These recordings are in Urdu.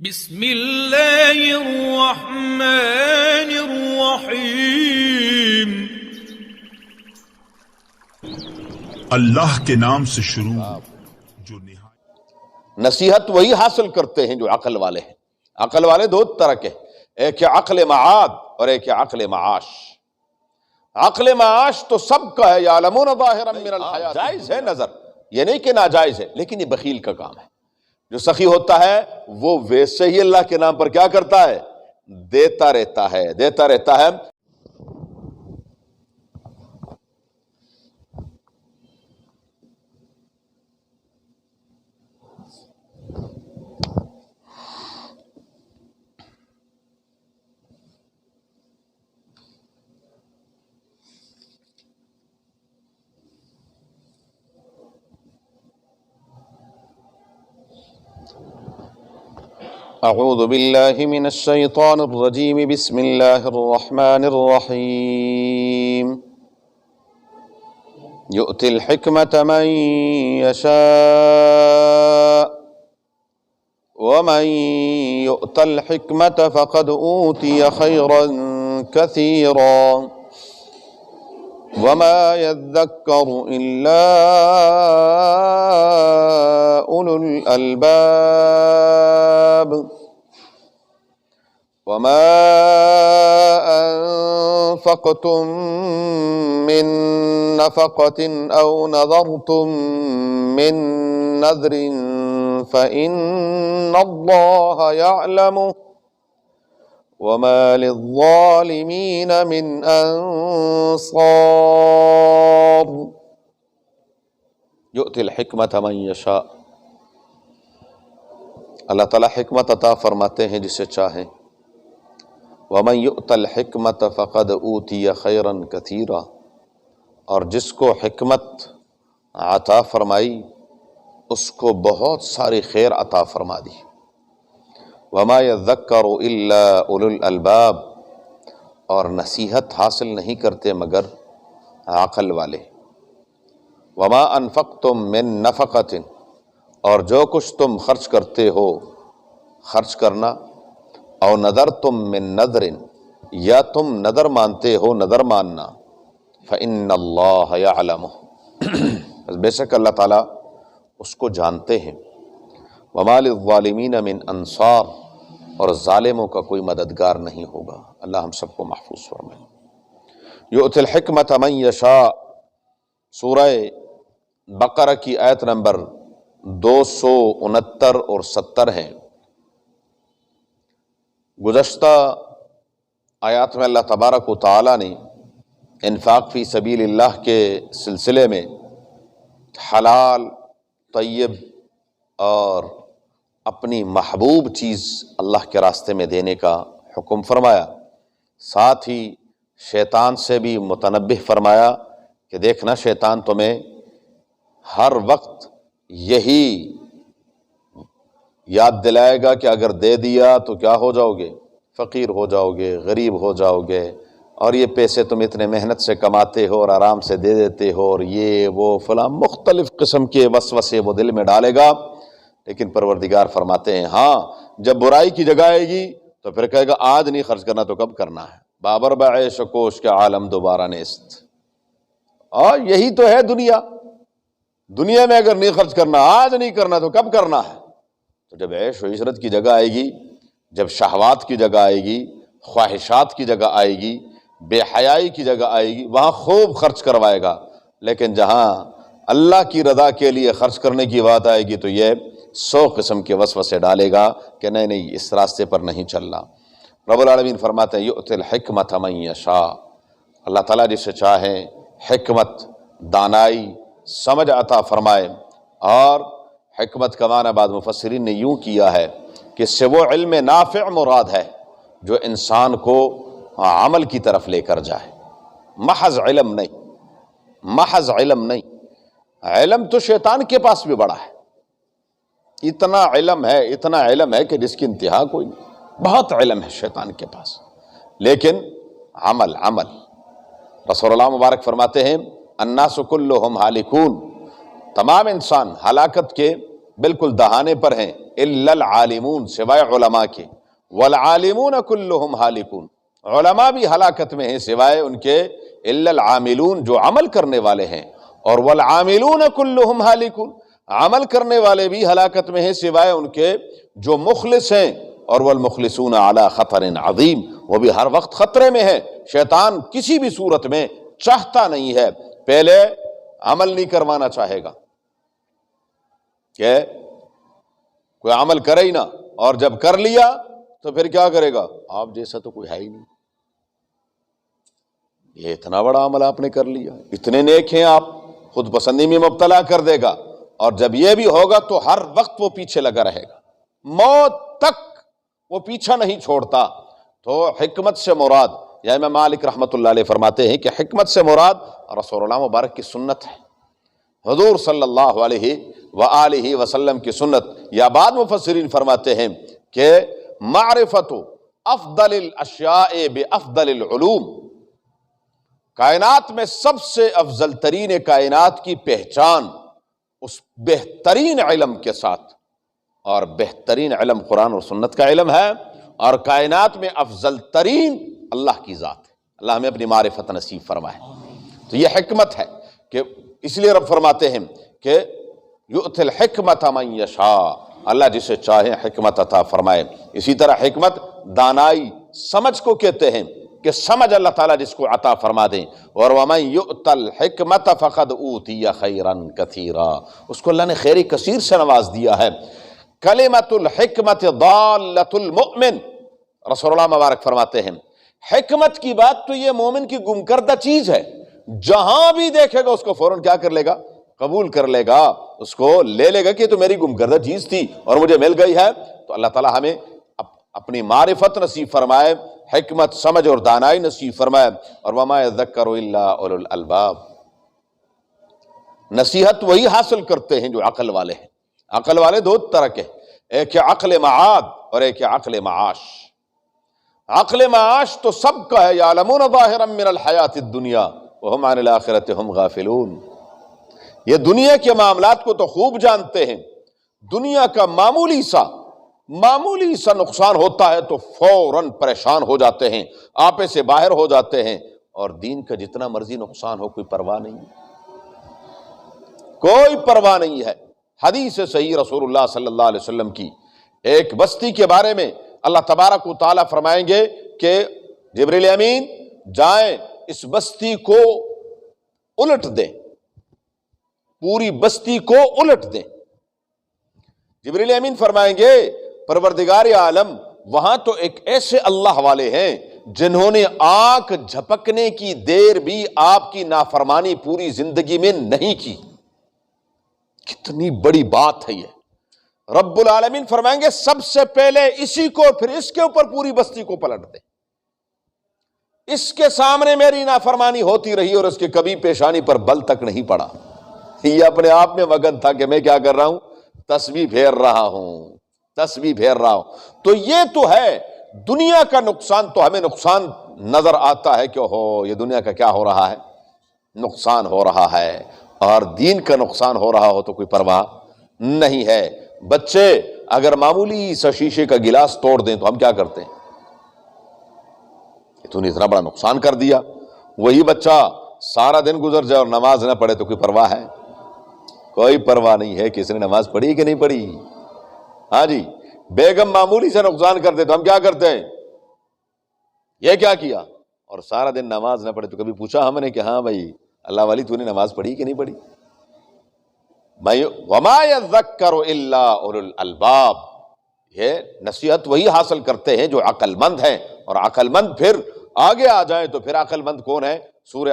بسم اللہ الرحمن الرحیم۔ اللہ کے نام سے شروع جو نصیحت وہی حاصل کرتے ہیں جو عقل والے ہیں۔ عقل والے دو طرح کے، ایک ہے عقل معاد اور ایک ہے عقل معاش۔ عقل معاش تو سب کا ہے، یعلمون ظاہرا من الحیات، جائز ہے نظر، یہ نہیں کہ ناجائز ہے، لیکن یہ بخیل کا کام ہے۔ جو سخی ہوتا ہے وہ ویسے ہی اللہ کے نام پر کیا کرتا ہے، دیتا رہتا ہے۔ اعوذ باللہ من الشیطان الرجیم، بسم اللہ الرحمن الرحیم۔ یؤتی الحکمت من یشاء ومن یؤت الحکمت فقد اوتی خیرا کثیرا وما يذكر إلا أولو الألباب وما أنفقتم من نفقة أو نذرتم من نذر فإن الله يعلمه وما للظالمين من انصار۔ یؤتی الحکمت من یشاء، اللہ تعالیٰ حکمت عطا فرماتے ہیں جسے چاہیں۔ ومن یؤت الحکمت فقد اوتی خیرا کثیرا، اور جس کو حکمت عطا فرمائی اس کو بہت ساری خیر عطا فرما دی۔ وما يذكر الا اولو الالباب، اور نصیحت حاصل نہیں کرتے مگر عقل والے۔ وما انفقتم من نفقۃ، اور جو کچھ تم خرچ کرتے ہو، خرچ کرنا، او نذرتم من نذر، یا تم نذر مانتے ہو، نذر ماننا، فإن اللہ یعلمہ، بے شک اللہ تعالیٰ اس کو جانتے ہیں۔ وما للظالمین من انصار، اور ظالموں کا کوئی مددگار نہیں ہوگا۔ اللہ ہم سب کو محفوظ فرمائے۔ یؤتی الحکمت من یشاء، سورہ بقرہ کی آیت نمبر 269 اور 70 ہیں۔ گزشتہ آیات میں اللہ تبارک و تعالی نے انفاق فی سبیل اللہ کے سلسلے میں حلال، طیب اور اپنی محبوب چیز اللہ کے راستے میں دینے کا حکم فرمایا، ساتھ ہی شیطان سے بھی متنبہ فرمایا کہ دیکھنا شیطان تمہیں ہر وقت یہی یاد دلائے گا کہ اگر دے دیا تو کیا ہو جاؤ گے، فقیر ہو جاؤ گے، غریب ہو جاؤ گے، اور یہ پیسے تم اتنے محنت سے کماتے ہو اور آرام سے دے دیتے ہو، اور یہ وہ فلاں مختلف قسم کے وسوسے وہ دل میں ڈالے گا۔ لیکن پروردگار فرماتے ہیں ہاں جب برائی کی جگہ آئے گی تو پھر کہے گا آج نہیں خرچ کرنا تو کب کرنا ہے، بابر بعیش کوش کے عالم دوبارہ نیست۔ اور یہی تو ہے دنیا میں اگر نہیں خرچ کرنا، آج نہیں کرنا تو کب کرنا ہے۔ تو جب عیش و عشرت کی جگہ آئے گی، جب شہوات کی جگہ آئے گی، خواہشات کی جگہ آئے گی، بے حیائی کی جگہ آئے گی، وہاں خوب خرچ کروائے گا۔ لیکن جہاں اللہ کی رضا کے لیے خرچ کرنے کی بات آئے گی تو یہ 100 قسم کے وسوسے ڈالے گا کہ نہیں اس راستے پر نہیں چلنا۔ رب العالمین فرماتے ہیں یؤتی الحکمت من یشاء، اللہ تعالیٰ جسے چاہیں حکمت، دانائی، سمجھ عطا فرمائے۔ اور حکمت کا معنی بعض مفسرین نے یوں کیا ہے کہ اس سے وہ علم نافع مراد ہے جو انسان کو عمل کی طرف لے کر جائے، محض علم نہیں، محض علم نہیں۔ علم تو شیطان کے پاس بھی بڑا ہے، اتنا علم ہے کہ جس کی انتہا کوئی نہیں، بہت علم ہے شیطان کے پاس، لیکن عمل رسول اللہ مبارک فرماتے ہیں الناس کلہم ہالکون، تمام انسان ہلاکت کے بالکل دہانے پر ہیں، الا العالمون، سوائے علماء کے، والعالمون کلہم ہالکون، علماء بھی ہلاکت میں ہیں سوائے ان کے، الا العاملون، جو عمل کرنے والے ہیں، اور والعاملون کلہم ہالکون، عمل کرنے والے بھی ہلاکت میں ہیں سوائے ان کے جو مخلص ہیں، اور والمخلصون علی خطر عظیم، وہ بھی ہر وقت خطرے میں ہے۔ شیطان کسی بھی صورت میں چاہتا نہیں ہے، پہلے عمل نہیں کروانا چاہے گا کہ کوئی عمل کرے ہی نہ، اور جب کر لیا تو پھر کیا کرے گا؟ آپ جیسا تو کوئی ہے ہی نہیں، یہ اتنا بڑا عمل آپ نے کر لیا، اتنے نیک ہیں آپ، خود پسندی میں مبتلا کر دے گا، اور جب یہ بھی ہوگا تو ہر وقت وہ پیچھے لگا رہے گا، موت تک وہ پیچھا نہیں چھوڑتا۔ تو حکمت سے مراد، یا امام مالک رحمۃ اللہ علیہ فرماتے ہیں کہ حکمت سے مراد رسول اللہ مبارک کی سنت ہے، حضور صلی اللہ علیہ وآلہ وسلم کی سنت، یا بعد مفسرین فرماتے ہیں کہ معرفت افضل الاشیاء بافضل العلوم، کائنات میں سب سے افضل ترین کائنات کی پہچان اس بہترین علم کے ساتھ، اور بہترین علم قرآن اور سنت کا علم ہے، اور کائنات میں افضل ترین اللہ کی ذات ہے۔ اللہ ہمیں اپنی معرفت نصیب فرمائے۔ تو یہ حکمت ہے کہ اس لیے رب فرماتے ہیں کہ یؤتی الحکمت من یشاء، اللہ جسے چاہے حکمت عطا فرمائے۔ اسی طرح حکمت دانائی، سمجھ کو کہتے ہیں کہ سمجھ اللہ تعالیٰ جس کو عطا فرما دیں، اور وَمَن يُؤْتَ الْحِكْمَةَ فَقَدْ أُوتِيَ خَيْرًا كَثِيرًا، اس کو اللہ نے خیر کثیر سے نواز دیا ہے۔ کلمۃ الحکمت ضالۃ المؤمن، رسول اللہ مبارک فرماتے ہیں حکمت کی بات تو یہ مومن کی گم کردہ چیز ہے، جہاں بھی دیکھے گا اس کو فوراً کیا کر لے گا؟ قبول کر لے گا، اس کو لے لے گا کہ تو میری گم کردہ چیز تھی اور مجھے مل گئی ہے۔ تو اللہ تعالیٰ ہمیں اپنی معرفت نصیب فرمائے، حکمت، سمجھ اور دانائی نصیب فرمائے، اور وما یذکر الا اولو الالباب، نصیحت وہی حاصل کرتے ہیں جو عقل والے ہیں۔ عقل والے دو طرح کے، ایک ہے عقل معاد اور ایک ہے عقل معاش۔ عقل معاش تو سب کا ہے، یعلمون ظاہرا من الحیات الدنیا وہم عن الآخرۃ ہم غافلون، یہ دنیا کے معاملات کو تو خوب جانتے ہیں، دنیا کا معمولی سا نقصان ہوتا ہے تو فوراً پریشان ہو جاتے ہیں، آپے سے باہر ہو جاتے ہیں، اور دین کا جتنا مرضی نقصان ہو کوئی پرواہ نہیں، کوئی پرواہ نہیں ہے۔ حدیث صحیح رسول اللہ صلی اللہ علیہ وسلم کی، ایک بستی کے بارے میں اللہ تبارک و تعالیٰ فرمائیں گے کہ جبریل امین جائیں اس بستی کو الٹ دیں، پوری بستی کو الٹ دیں۔ جبریل امین فرمائیں گے پروردگار عالم، وہاں تو ایک ایسے اللہ والے ہیں جنہوں نے آنکھ جھپکنے کی دیر بھی آپ کی نافرمانی پوری زندگی میں نہیں کی۔ کتنی بڑی بات ہے یہ۔ رب العالمین فرمائیں گے سب سے پہلے اسی کو، پھر اس کے اوپر پوری بستی کو پلٹ دیں۔ اس کے سامنے میری نافرمانی ہوتی رہی اور اس کے کبھی پیشانی پر بل تک نہیں پڑا، یہ اپنے آپ میں مگن تھا کہ میں کیا کر رہا ہوں؟ تسبیح پھیر رہا ہوں، تسبیح پھیر رہا ہوں۔ تو یہ تو ہے دنیا کا نقصان، تو ہمیں نقصان نظر آتا ہے کہ ہو یہ دنیا کا کیا ہو رہا ہے؟ نقصان ہو رہا ہے، اور دین کا نقصان ہو رہا ہو تو کوئی پرواہ نہیں ہے۔ بچے اگر معمولی سا شیشے کا گلاس توڑ دیں تو ہم کیا کرتے ہیں؟ تو نے اتنا بڑا نقصان کر دیا۔ وہی بچہ سارا دن گزر جائے اور نماز نہ پڑھے تو کوئی پرواہ ہے؟ کوئی پرواہ نہیں ہے کہ اس نے نماز پڑھی کہ نہیں پڑھی۔ ہاں جی، بیگم معمولی سے نقصان کرتے تو ہم کیا کرتے ہیں؟ یہ کیا کیا؟ اور سارا دن نماز نہ پڑھے تو کبھی پوچھا ہم نے کہ ہاں بھائی اللہ والی تو نے نماز پڑھی کہ نہیں پڑھی؟ وما یذکر الا اولو الالباب، یہ نصیحت وہی حاصل کرتے ہیں جو عقل مند ہیں، اور عقل مند پھر آگے آ جائیں تو پھر عقل مند کون ہے؟ سورہ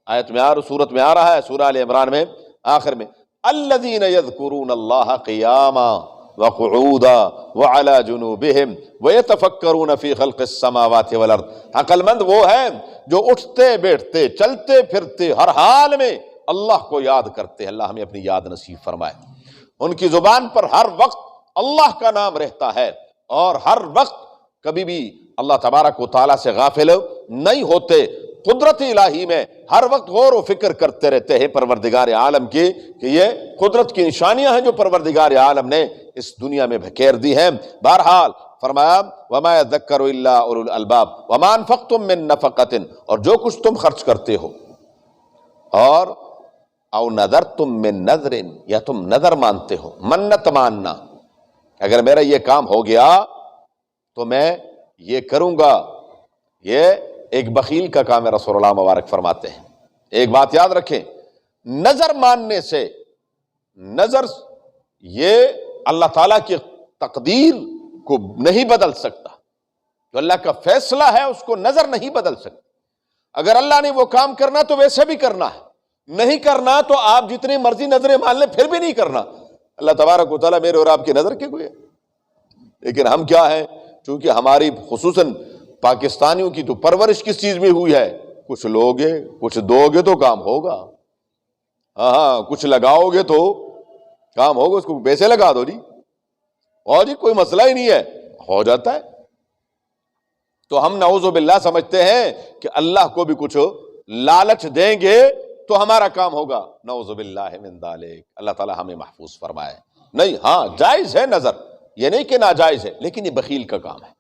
آیت میں سورت میں آ رہا ہے، سورہ آل عمران میں آخر میں، الذین یذکرون اللہ قیاما وقعودا وعلی جنوبہم ویتفکرون فی خلق السماوات والارض، عقل مند وہ ہیں جو اٹھتے بیٹھتے چلتے پھرتے ہر حال میں اللہ کو یاد کرتے ہیں۔ اللہ ہمیں اپنی یاد نصیب فرمائے۔ ان کی زبان پر ہر وقت اللہ کا نام رہتا ہے، اور ہر وقت کبھی بھی اللہ تبارک و تعالیٰ سے غافل نہیں ہوتے۔ قدرت الہی میں ہر وقت غور و فکر کرتے رہتے ہیں پروردگار عالم کی کہ یہ قدرت کی نشانیاں ہیں جو پروردگار عالم نے اس دنیا میں بکھیر دی ہیں۔ بہرحال فرمایا وَمَا يَذَّكَّرُ إِلَّا أُولُو الْأَلْبَابِ وَمَا أَنفَقْتُم مِّن نَفَقَةٍ، اور جو کچھ تم خرچ کرتے ہو، اور او نذرتم من نذر، یا تم نذر مانتے ہو، منت ماننا، اگر میرا یہ کام ہو گیا تو میں یہ کروں گا، یہ ایک بخیل کا کام ہے، رسول اللہ مبارک فرماتے ہیں۔ ایک بات یاد رکھیں، نظر ماننے سے، نظر یہ اللہ تعالیٰ کی تقدیر کو نہیں بدل سکتا، جو اللہ کا فیصلہ ہے اس کو نظر نہیں بدل سکتا۔ اگر اللہ نے وہ کام کرنا تو ویسے بھی کرنا ہے، نہیں کرنا تو آپ جتنی مرضی نظریں مان لیں پھر بھی نہیں کرنا۔ اللہ تبارک و تعالیٰ میرے اور آپ کی نظر کے کوئی ہے، لیکن ہم کیا ہیں، چونکہ ہماری خصوصاً پاکستانیوں کی تو پرورش کس چیز میں ہوئی ہے، کچھ لوگے کچھ دو گے تو کام ہوگا، ہاں کچھ لگاؤ گے تو کام ہوگا، اس کو پیسے لگا دو جی، اور جی کوئی مسئلہ ہی نہیں ہے، ہو جاتا ہے۔ تو ہم نعوذ باللہ سمجھتے ہیں کہ اللہ کو بھی کچھ لالچ دیں گے تو ہمارا کام ہوگا، نعوذ باللہ من ذالک، اللہ تعالی ہمیں محفوظ فرمائے۔ نہیں، ہاں جائز ہے نظر، یہ نہیں کہ ناجائز ہے، لیکن یہ بخیل کا کام ہے۔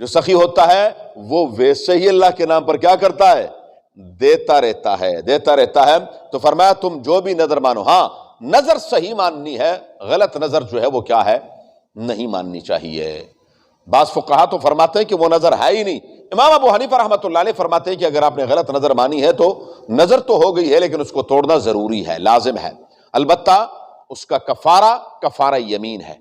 جو سخی ہوتا ہے وہ ویسے ہی اللہ کے نام پر کیا کرتا ہے، دیتا رہتا ہے، دیتا رہتا ہے۔ تو فرمایا تم جو بھی نظر مانو، ہاں نظر صحیح ماننی ہے، غلط نظر جو ہے وہ کیا ہے، نہیں ماننی چاہیے۔ بعض فقہا تو فرماتے ہیں کہ وہ نظر ہے ہی نہیں۔ امام ابو حنیفہ رحمۃ اللہ علیہ فرماتے ہیں کہ اگر آپ نے غلط نظر مانی ہے تو نظر تو ہو گئی ہے، لیکن اس کو توڑنا ضروری ہے، لازم ہے، البتہ اس کا کفارہ یمین ہے،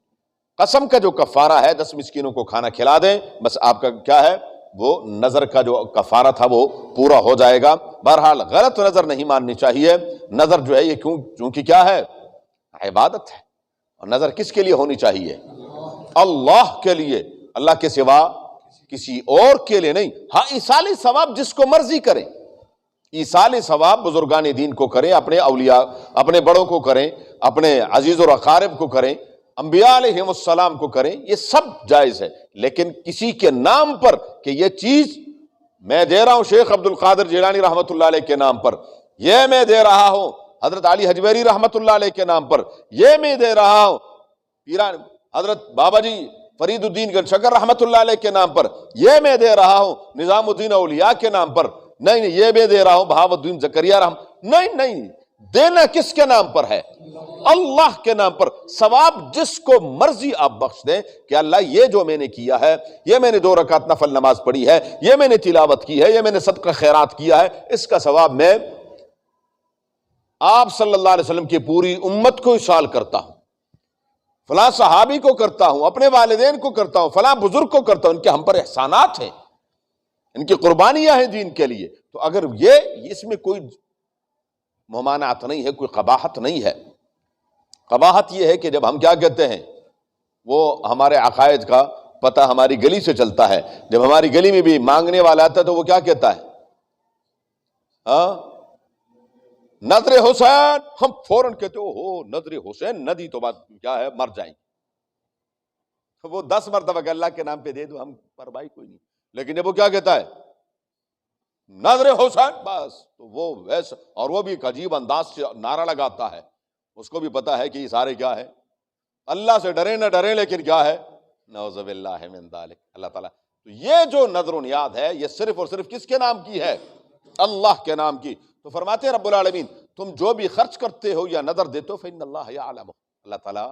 قسم کا جو کفارہ ہے، 10 مسکینوں کو کھانا کھلا دیں، بس آپ کا کیا ہے، وہ نظر کا جو کفارہ تھا وہ پورا ہو جائے گا۔ بہرحال غلط نظر نہیں ماننی چاہیے۔ نظر جو ہے یہ کیونکہ کیا ہے، عبادت ہے، اور نظر کس کے لیے ہونی چاہیے، اللہ کے لیے، اللہ کے سوا کسی اور کے لیے نہیں۔ ہاں ایصال ثواب جس کو مرضی کریں، ایصال ثواب بزرگان دین کو کریں، اپنے اولیاء، اپنے بڑوں کو کریں، اپنے عزیز و اقارب کو کریں، انبیاء علیہ السلام کو کریں، یہ سب جائز ہے، لیکن کسی کے نام پر کہ یہ چیز میں دے رہا ہوں شیخ عبد القادر جیلانی رحمۃ اللہ علیہ کے نام پر، یہ میں دے رہا ہوں حضرت علی حجویری رحمۃ اللہ علیہ کے نام پر، یہ میں دے رہا ہوں پیران حضرت بابا جی فرید الدین گنج شکر رحمۃ اللہ علیہ کے نام پر، یہ میں دے رہا ہوں نظام الدین اولیاء کے نام پر، نہیں یہ میں دے رہا ہوں بہاؤ الدین زکریا نہیں، دینا کس کے نام پر ہے، اللہ کے نام پر۔ ثواب جس کو مرضی آپ بخش دیں کہ اللہ یہ جو میں نے کیا ہے، یہ میں نے 2 رکعت نفل نماز پڑھی ہے، یہ میں نے تلاوت کی ہے، یہ میں نے صدقہ خیرات کیا ہے، اس کا ثواب میں آپ صلی اللہ علیہ وسلم کی پوری امت کو ایصال کرتا ہوں، فلاں صحابی کو کرتا ہوں، اپنے والدین کو کرتا ہوں، فلاں بزرگ کو کرتا ہوں، ان کے ہم پر احسانات ہیں، ان کی قربانیاں ہیں دین کے لیے۔ تو اگر یہ اس میں کوئی ممانعت نہیں ہے، کوئی قباحت نہیں ہے۔ قباحت یہ ہے کہ جب ہم کیا کہتے ہیں، وہ ہمارے عقائد کا پتہ ہماری گلی سے چلتا ہے، جب ہماری گلی میں بھی مانگنے والا آتا ہے تو وہ کیا کہتا ہے، ہاں نظر حسین، ہم فوراً کہتے ہو نظر حسین نہ دی تو بات کیا ہے، مر جائیں گے۔ وہ 10 مرتبہ کہ اللہ کے نام پہ دے دو، ہم پر بھائی کوئی نہیں، لیکن جب وہ کیا کہتا ہے نظر حسین، بس تو وہ ویسا، اور وہ بھی ایک عجیب انداز سے نعرہ لگاتا ہے، اس کو بھی پتا ہے کہ یہ سارے کیا ہے، اللہ سے ڈرے نہ ڈرے، لیکن کیا ہے، نعوذ باللہ من ذالک، اللہ تعالیٰ۔ تو یہ جو نظر و نیاز ہے یہ صرف اور صرف کس کے نام کی ہے، اللہ کے نام کی۔ تو فرماتے ہیں رب العالمین تم جو بھی خرچ کرتے ہو یا نظر دیتے ہو فإن اللہ یعلم، اللہ تعالیٰ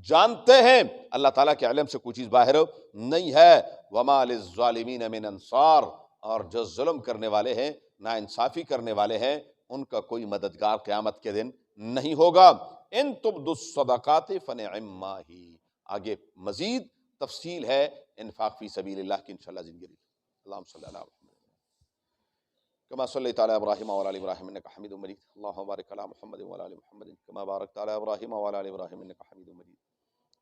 جانتے ہیں، اللہ تعالیٰ کے علم سے کوئی چیز باہر نہیں ہے۔ وما للظالمین من انصار، اور جو ظلم کرنے والے ہیں، نا انصافی کرنے والے ہیں، ان کا کوئی مددگار قیامت کے دن نہیں ہوگا۔ ان تبدوا الصدقات فنعما ہی، آگے مزید تفصیل ہے انفاق فی سبیل اللہ کی انشاءاللہ زندگی۔ اللہم صلی اللہ علیہ وسلم كما صليت على ابراهيم وعلى ال ابراهيم انك حميد مجيد، اللهم بارك على محمد وعلى ال محمد كما باركت على ابراهيم وعلى ال ابراهيم انك حميد مجيد،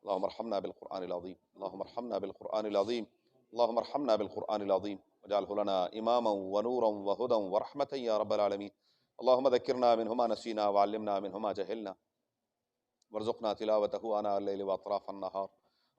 اللهم ارحمنا بالقرآن العظيم، اللهم ارحمنا بالقرآن العظيم، اللهم ارحمنا بالقرآن العظيم واجعله لنا اماما ونورا وهدى ورحمة يا رب العالمين، اللهم ذكرنا منه ما نسينا وعلمنا منه ما جهلنا وارزقنا تلاوته آناء الليل واطراف النهار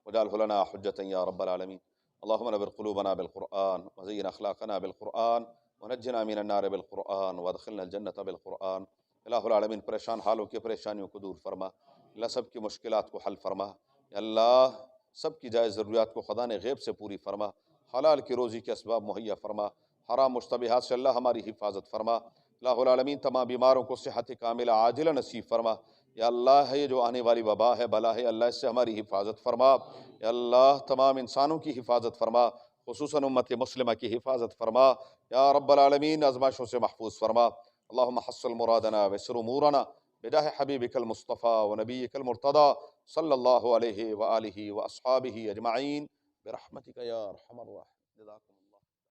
واجعله لنا حجة يا رب العالمين، اللهم نور قلوبنا بالقرآن وزين اخلاقنا بالقرآن ونجنا من النار بالقرآن وادخلنا الجنة بالقرآن۔ الہ العالمین پریشان حالوں کی پریشانیوں کو دور فرما، اللہ سب کی مشکلات کو حل فرما، یا اللہ سب کی جائز ضروریات کو خدا نے غیب سے پوری فرما، حلال کی روزی کے اسباب مہیا فرما، حرام مشتبہات سے اللہ ہماری حفاظت فرما۔ الہ العالمین تمام بیماروں کو صحت کاملہ عاجلہ نصیب فرما، یا اللہ یہ جو آنے والی وبا ہے بلا ہے اللہ اس سے ہماری حفاظت فرما، یا اللہ تمام انسانوں کی حفاظت فرما، خصوصاً امت مسلمہ کی حفاظت فرما، یا رب العالمین آزمائشوں سے محفوظ فرما۔ اللہم حصل مرادنا ویسر امورنا بجاہ حبیبک المصطفیٰ ونبیک المرتضی صلی اللہ علیہ وآلہ واصحابہ اجمعین برحمتک یا ارحم الراحمین۔